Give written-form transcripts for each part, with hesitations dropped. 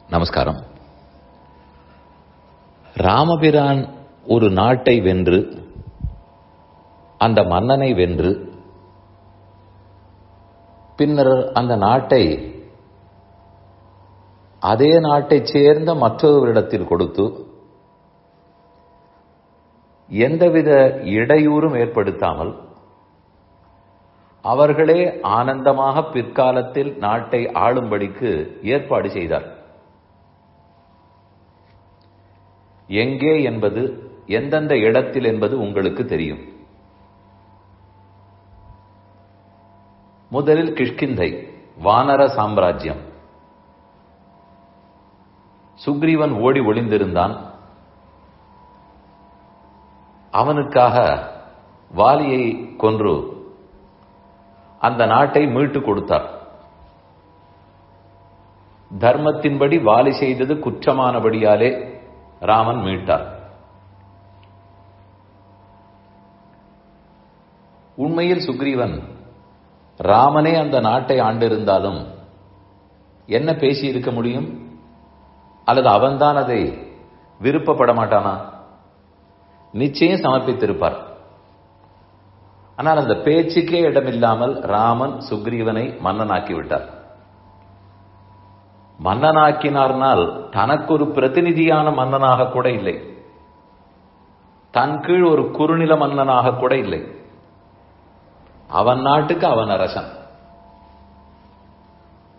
நமஸ்காரம். ராமபிரான் ஒரு நாட்டை வென்று, அந்த மன்னனை வென்று, பின்னர் அந்த நாட்டை அதே நாட்டைச் சேர்ந்த மற்றொருவரிடத்தில் கொடுத்து, எந்தவித இடையூறும் ஏற்படுத்தாமல் அவர்களே ஆனந்தமாக பிற்காலத்தில் நாட்டை ஆளும்படிக்கு ஏற்பாடு செய்தார். எங்கே என்பது, எந்தெந்த இடத்தில் என்பது உங்களுக்கு தெரியும். முதலில் கிஷ்கிந்தை, வானர சாம்ராஜ்யம். சுக்ரீவன் ஓடி ஒளிந்திருந்தான். அவனுக்காக வாலியை கொன்று அந்த நாட்டை மீட்டு கொடுத்தார். தர்மத்தின்படி வாலி செய்தது குற்றமானபடியாலே ராமன் மீட்டார். உண்மையில் சுக்ரீவன் ராமனே அந்த நாட்டை ஆண்டிருந்தாலும் என்ன பேசி இருக்க முடியும்? அல்லது அவன்தான் அதை விருப்பப்பட மாட்டானா? நிச்சயம் சமர்ப்பித்திருப்பார். ஆனால் அந்த பேச்சுக்கே இடமில்லாமல் ராமன் சுக்ரீவனை மன்னனாக்கிவிட்டார். மன்னனாக்கினார்னால் தனக்கு ஒரு பிரதிநிதியான மன்னனாக கூட இல்லை, தன் கீழ் ஒரு குறுநில மன்னனாக கூட இல்லை. அவன் நாட்டுக்கு அவன் அரசன்.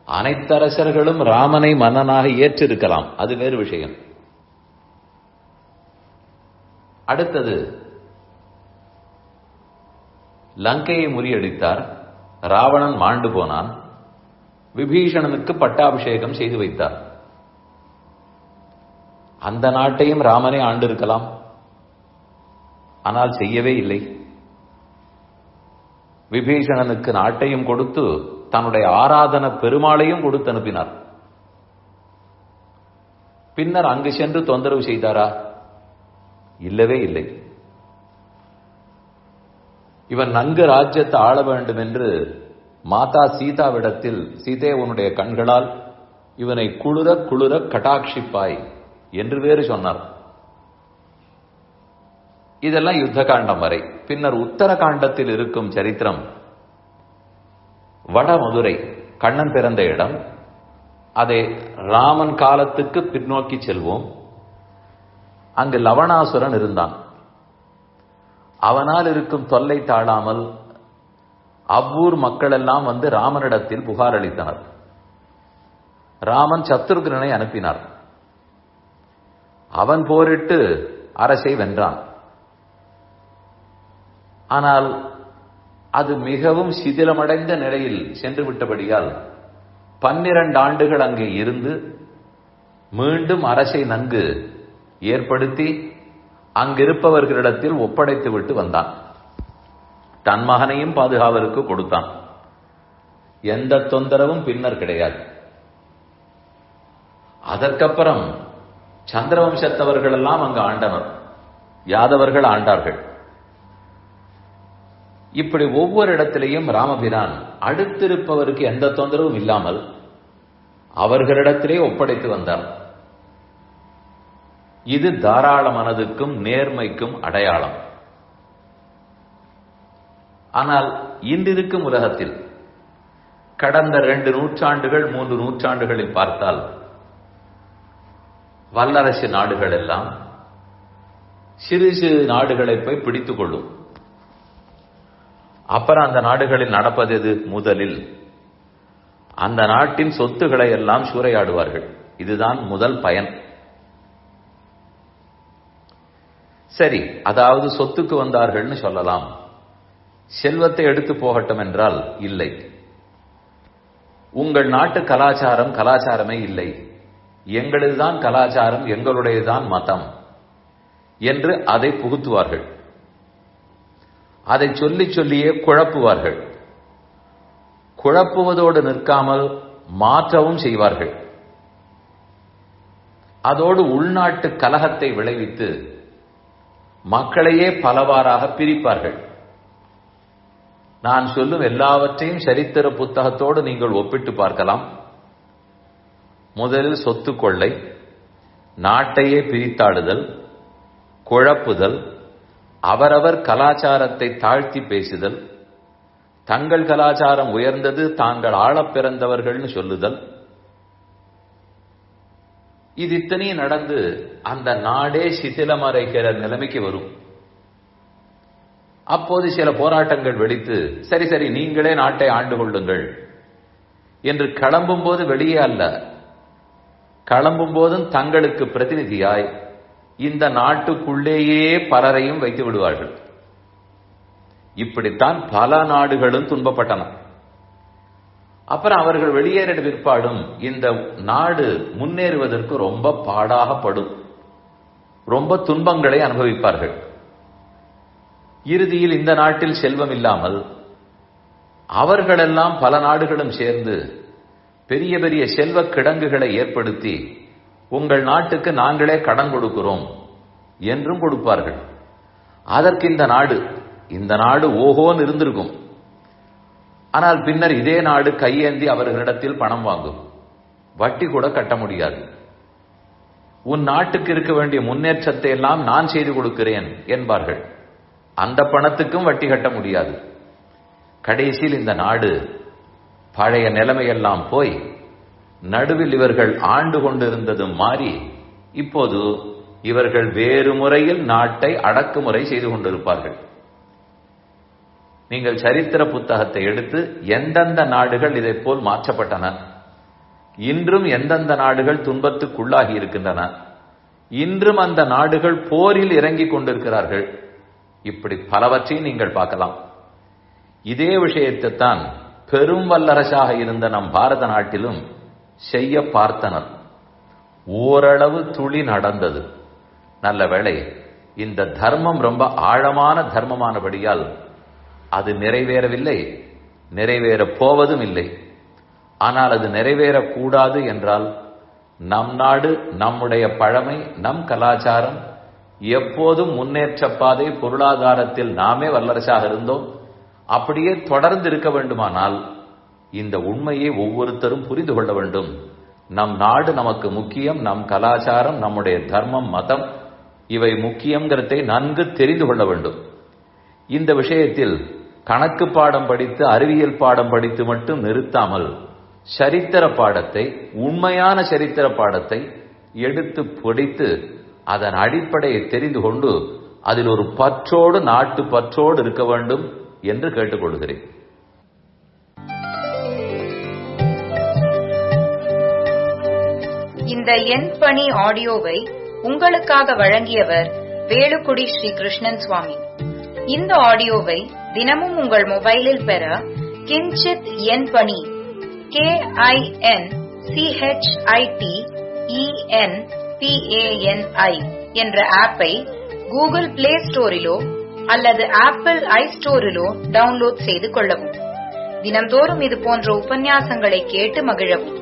அனைத்து அரசர்களும் ராமனை மன்னனாக ஏற்றிருக்கலாம், அது வேறு விஷயம். அடுத்தது, லங்கையை முறியடித்தார். ராவணன் மாண்டு போனான். விபீஷணனுக்கு பட்டாபிஷேகம் செய்து வைத்தார். அந்த நாட்டையும் ராமனே ஆண்டிருக்கலாம், ஆனால் செய்யவே இல்லை. விபீஷணனுக்கு நாட்டையும் கொடுத்து தன்னுடைய ஆராதன பெருமாளையும் கொடுத்து அனுப்பினார். பின்னர் அங்கு சென்று தொந்தரவு செய்தாரா? இல்லவே இல்லை. இவன் நன்கு ராஜ்யத்தை ஆள வேண்டும் என்று மாதா சீதாவிடத்தில், சீதே உன்னுடைய கண்களால் இவனை குளிர குளிர கடாட்சிப்பாய் என்று வேறு சொன்னார். இதெல்லாம் யுத்த காண்டம் வரை. பின்னர் உத்தர காண்டத்தில் இருக்கும் சரித்திரம் வடமதுரை, கண்ணன் பிறந்த இடம். அதை ராமன் காலத்துக்கு பின்னோக்கி செல்வோம். அங்கு லவணாசுரன் இருந்தான். அவனால் இருக்கும் தொல்லை தாழாமல் அவ்வூர் மக்கள் எல்லாம் வந்து ராமனிடத்தில் புகார் அளித்தனர். ராமன் சத்ருக்னனை அனுப்பினார். அவன் போரிட்டு அரசை வென்றான். ஆனால் அது மிகவும் சிதிலமடைந்த நிலையில் சென்று விட்டபடியால் 12 ஆண்டுகள் அங்கே இருந்து மீண்டும் அரசை நன்கு ஏற்படுத்தி அங்கிருப்பவர்களிடத்தில் ஒப்படைத்து விட்டு வந்தான். தன் மகனையும் பாதுகாவலுக்கு கொடுத்தான். எந்த தொந்தரவும் பின்னர் கிடையாது. அதற்கப்புறம் சந்திரவம்சத்தவர்கள் எல்லாம் அங்கு ஆண்டனர். யாதவர்கள் ஆண்டார்கள். இப்படி ஒவ்வொரு இடத்திலேயும் ராமபிரான் அடுத்திருப்பவருக்கு எந்த தொந்தரவும் இல்லாமல் அவர்களிடத்திலே ஒப்படைத்து வந்தார். இது தாராள மனதுக்கும் நேர்மைக்கும் அடையாளம். ஆனால் இன்றிருக்கும் உலகத்தில் கடந்த 2 நூற்றாண்டுகள் 3 நூற்றாண்டுகளில் பார்த்தால் வல்லரசு நாடுகள் எல்லாம் சிறு சிறு நாடுகளை போய் பிடித்துக் கொள்ளும். அப்புறம் அந்த நாடுகளில் நடப்பது எது? முதலில் அந்த நாட்டின் சொத்துக்களை எல்லாம் சூறையாடுவார்கள். இதுதான் முதல் பயன். சரி, அதாவது சொத்துக்கு வந்தார்கள்னு சொல்லலாம். செல்வத்தை எடுத்து போகட்டும் என்றால் இல்லை. உங்கள் நாட்டு கலாச்சாரம் கலாச்சாரமே இல்லை, எங்களதுதான் கலாச்சாரம், எங்களுடையதான் மதம் என்று அதை புகுத்துவார்கள். அதை சொல்லி சொல்லியே குழப்புவார்கள். குழப்புவதோடு நிற்காமல் மாற்றவும் செய்வார்கள். அதோடு உள்நாட்டு கலகத்தை விளைவித்து மக்களையே பலவாறாக பிரிப்பார்கள். நான் சொல்லும் எல்லாவற்றையும் சரித்திர புத்தகத்தோடு நீங்கள் ஒப்பிட்டு பார்க்கலாம். முதலில் சொத்து கொள்ளை, நாட்டையே பிரித்தாடுதல், குழப்புதல், அவரவர் கலாச்சாரத்தை தாழ்த்தி பேசுதல், தங்கள் கலாச்சாரம் உயர்ந்தது, தாங்கள் ஆளப் பிறந்தவர்கள்னு சொல்லுதல், இது இத்தனையும் நடந்து அந்த நாடே சிதிலமறைகிற நிலைமைக்கு வரும். அப்போது சில போராட்டங்கள் வெடித்து, சரி சரி நீங்களே நாட்டை ஆண்டு கொள்ளுங்கள் என்று கிளம்பும் போது வெளியே அல்ல, கிளம்பும் போதும் தங்களுக்கு பிரதிநிதியாய் இந்த நாட்டுக்குள்ளேயே பலரையும் வைத்து விடுவார்கள். இப்படித்தான் பல நாடுகளும் துன்பப்பட்டன. அப்புறம் அவர்கள் வெளியேறின பிற்பாடும் இந்த நாடு முன்னேறுவதற்கு ரொம்ப பாடாகப்படும், ரொம்ப துன்பங்களை அனுபவிப்பார்கள். இறுதியில் இந்த நாட்டில் செல்வம் இல்லாமல் அவர்களெல்லாம் பல நாடுகளும் சேர்ந்து பெரிய பெரிய செல்வ கிடங்குகளை ஏற்படுத்தி உங்கள் நாட்டுக்கு நாங்களே கடன் கொடுக்கிறோம் என்றும் கொடுப்பார்கள். அதற்கு இந்த நாடு ஓஹோன்னு இருந்திருக்கும். ஆனால் பின்னர் இதே நாடு கையேந்தி அவர்களிடத்தில் பணம் வாங்கும். வட்டி கூட கட்ட முடியாது. உன் நாட்டுக்கு இருக்க வேண்டிய முன்னேற்றத்தை எல்லாம் நான் செய்து கொடுக்கிறேன் என்பார்கள். அந்த பணத்துக்கும் வட்டி கட்ட முடியாது. கடைசியில் இந்த நாடு பழைய நிலைமையெல்லாம் போய் நடுவில் இவர்கள் ஆண்டு கொண்டிருந்ததும் மாறி இப்போது இவர்கள் வேறு முறையில் நாட்டை அடக்குமுறை செய்து கொண்டிருப்பார்கள். நீங்கள் சரித்திர புத்தகத்தை எடுத்து எந்தெந்த நாடுகள் இதை போல் மாற்றப்பட்டன, இன்றும் எந்தெந்த நாடுகள் துன்பத்துக்குள்ளாகி இருக்கின்றன, இன்றும் அந்த நாடுகள் போரில் இறங்கிக் கொண்டிருக்கிறார்கள், இப்படி பலவற்றையும் நீங்கள் பார்க்கலாம். இதே விஷயத்தை தான் பெரும் வல்லரசாக இருந்த நம் பாரத நாட்டிலும் செய்ய பார்த்தனர். ஓரளவு துளி நடந்தது. நல்ல வேளை இந்த தர்மம் ரொம்ப ஆழமான தர்மமானபடியால் அது நிறைவேறவில்லை, நிறைவேறப் போவதும் இல்லை. ஆனால் அது நிறைவேறக்கூடாது என்றால் நம் நாடு, நம்முடைய பழமை, நம் கலாச்சாரம் எப்போதும் முன்னேற்ற பாதை, பொருளாதாரத்தில் நாமே வல்லரசாக இருந்தோம், அப்படியே தொடர்ந்து இருக்க வேண்டுமானால் இந்த உண்மையை ஒவ்வொருத்தரும் புரிந்து கொள்ள வேண்டும். நம் நாடு நமக்கு முக்கியம், நம் கலாச்சாரம், நம்முடைய தர்மம், மதம் இவை முக்கியங்கிறதை நன்கு தெரிந்து கொள்ள வேண்டும். இந்த விஷயத்தில் கணக்கு பாடம் படித்து, அறிவியல் பாடம் படித்து மட்டும் நிறுத்தாமல் சரித்திர பாடத்தை, உண்மையான சரித்திர பாடத்தை எடுத்து படித்து அதன் அடிப்படையை தெரிந்து கொண்டு அதில் ஒரு பற்றோடு, நாட்டு பற்றோடு இருக்க வேண்டும் என்று கேட்டுக்கொள்கிறேன். இந்த என் பணி ஆடியோவை உங்களுக்காக வழங்கியவர் வேலுக்குடி ஸ்ரீ கிருஷ்ணன் சுவாமி. இந்த ஆடியோவை தினமும் உங்கள் மொபைலில் பெற கிஞ்சித் என் பணி KINCHITENPANI என்ற ஆப்பை கூகுள் பிளே ஸ்டோரிலோ அல்லது ஆப்பிள் ஐ ஸ்டோரிலோ டவுன்லோட் செய்து கொள்ளவும். தினம்தோறும் இது போன்ற உபன்யாசங்களை கேட்டு மகிழவும்.